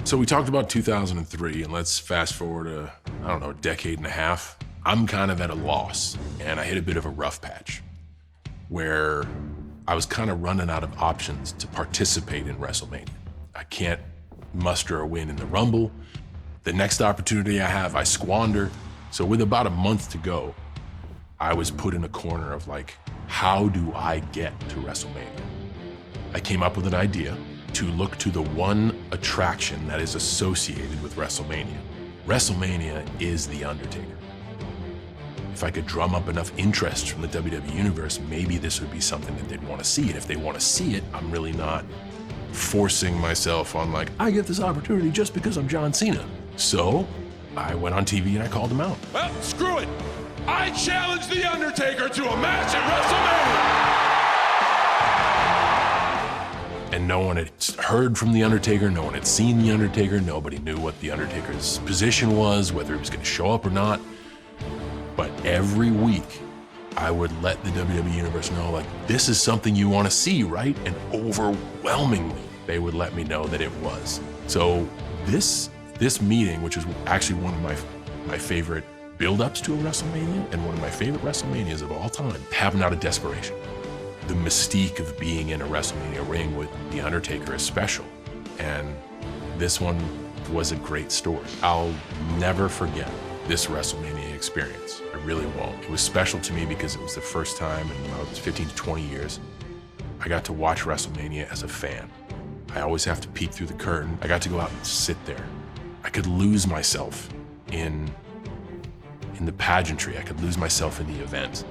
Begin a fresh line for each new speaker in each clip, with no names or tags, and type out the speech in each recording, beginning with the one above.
So we talked about 2003, and let's fast forward a decade and a half. I'm kind of at a loss, and I hit a bit of a rough patch where I was kind of running out of options to participate in WrestleMania. I can't muster a win in the Rumble. The next opportunity I have, I squander. So with about a month to go, I was put in a corner of like, how do I get to WrestleMania? I came up with an idea to look to the one attraction that is associated with WrestleMania. WrestleMania is The Undertaker. If I could drum up enough interest from the WWE Universe, maybe this would be something that they'd want to see. And if they want to see it, I'm really not forcing myself on like, I get this opportunity just because I'm John Cena. So I went on TV and I called him out.
Well, screw it. I challenge The Undertaker to a match at WrestleMania.
And no one had heard from The Undertaker, no one had seen The Undertaker, nobody knew what The Undertaker's position was, whether he was gonna show up or not. But every week, I would let the WWE Universe know, like, this is something you wanna see, right? And overwhelmingly, they would let me know that it was. So this meeting, which is actually one of my favorite build-ups to a WrestleMania and one of my favorite WrestleManias of all time, happened out of desperation. The mystique of being in a WrestleMania ring with The Undertaker is special. And this one was a great story. I'll never forget this WrestleMania experience. I really won't. It was special to me because it was the first time in about 15 to 20 years I got to watch WrestleMania as a fan. I always have to peek through the curtain. I got to go out and sit there. I could lose myself in the pageantry. I could lose myself in the event.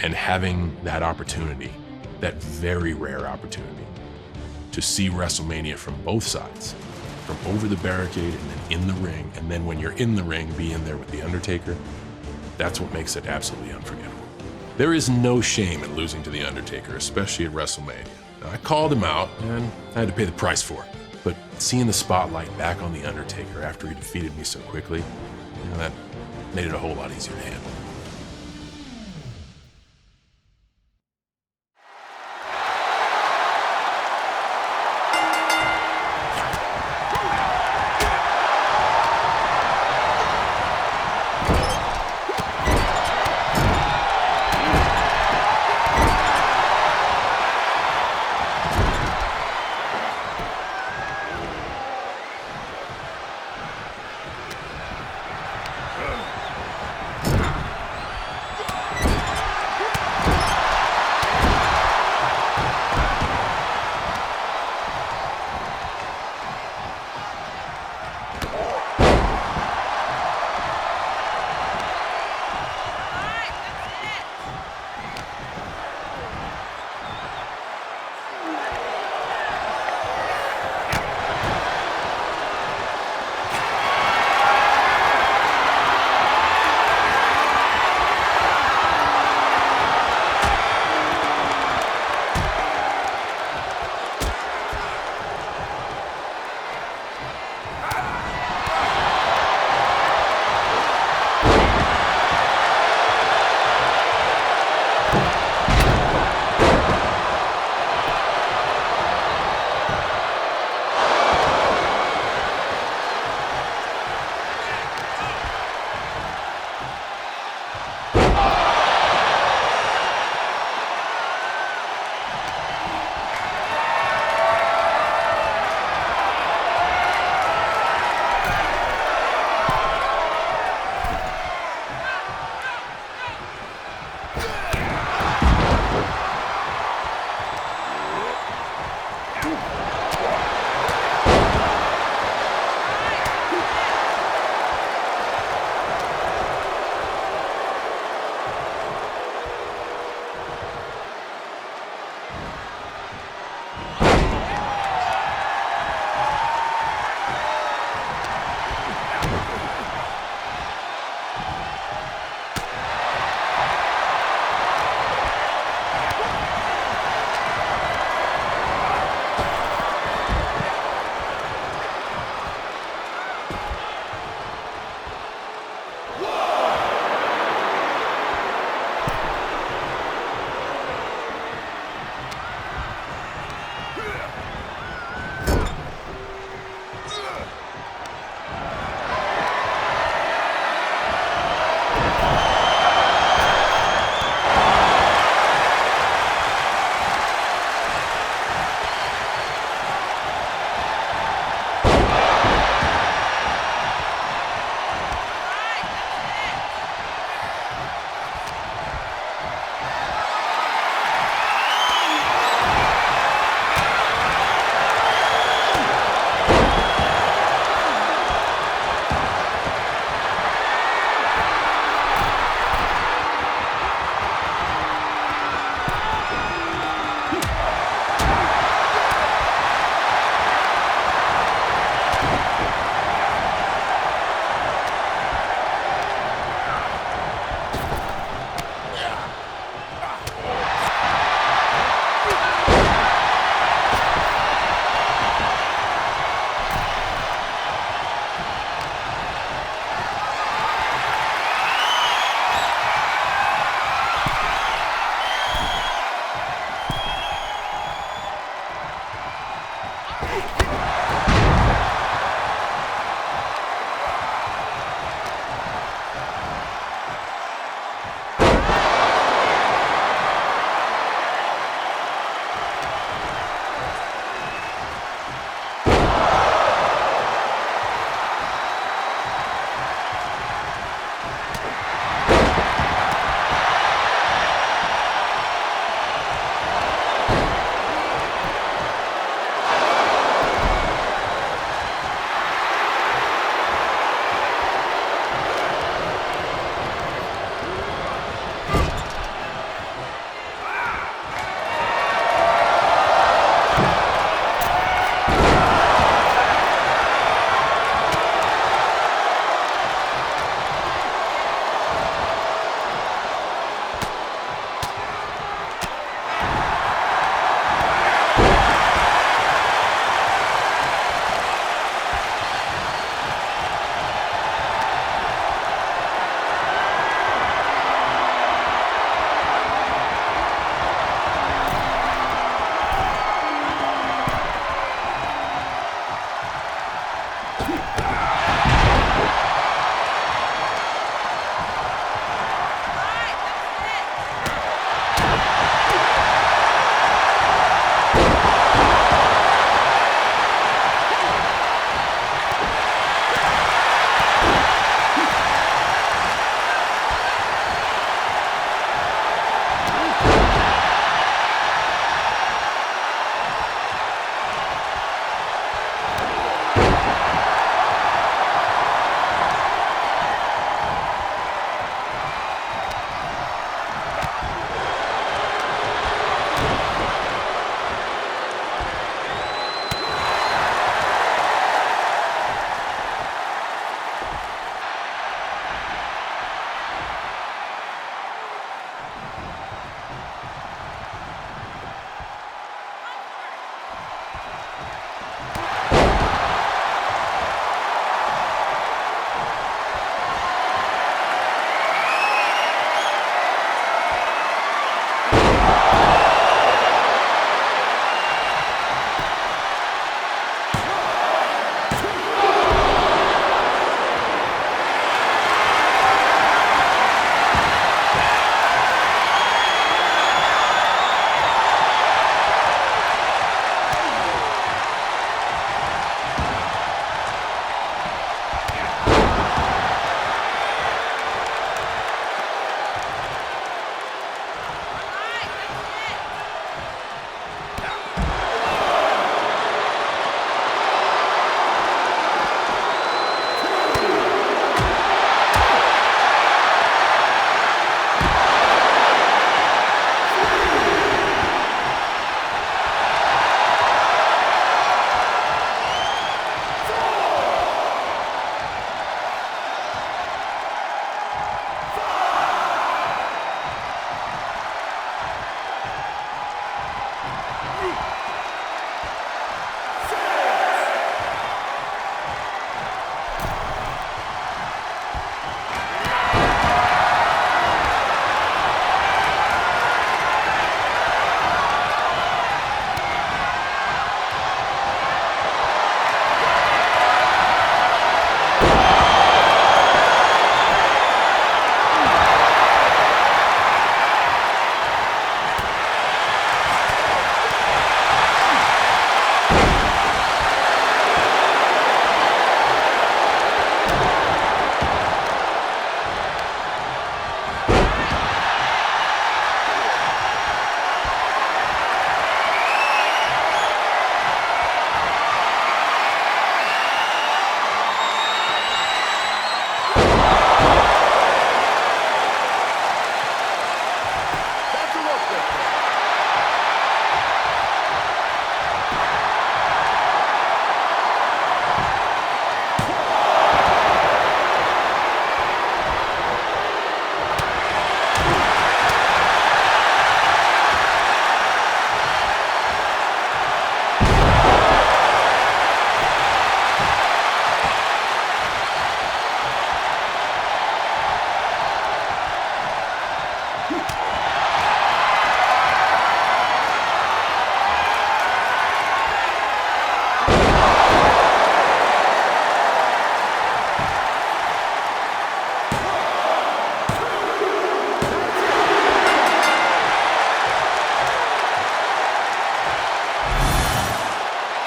And having that opportunity, that very rare opportunity, to see WrestleMania from both sides, from over the barricade and then in the ring, and then when you're in the ring, be in there with The Undertaker, that's what makes it absolutely unforgettable. There is no shame in losing to The Undertaker, especially at WrestleMania. Now, I called him out, and I had to pay the price for it. But seeing the spotlight back on The Undertaker after he defeated me so quickly, that made it a whole lot easier to handle.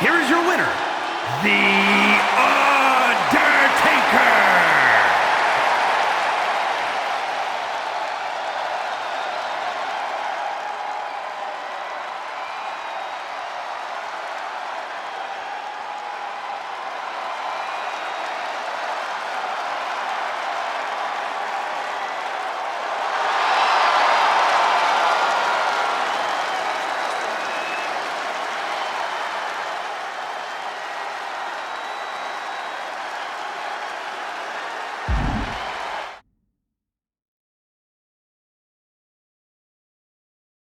here is your winner, The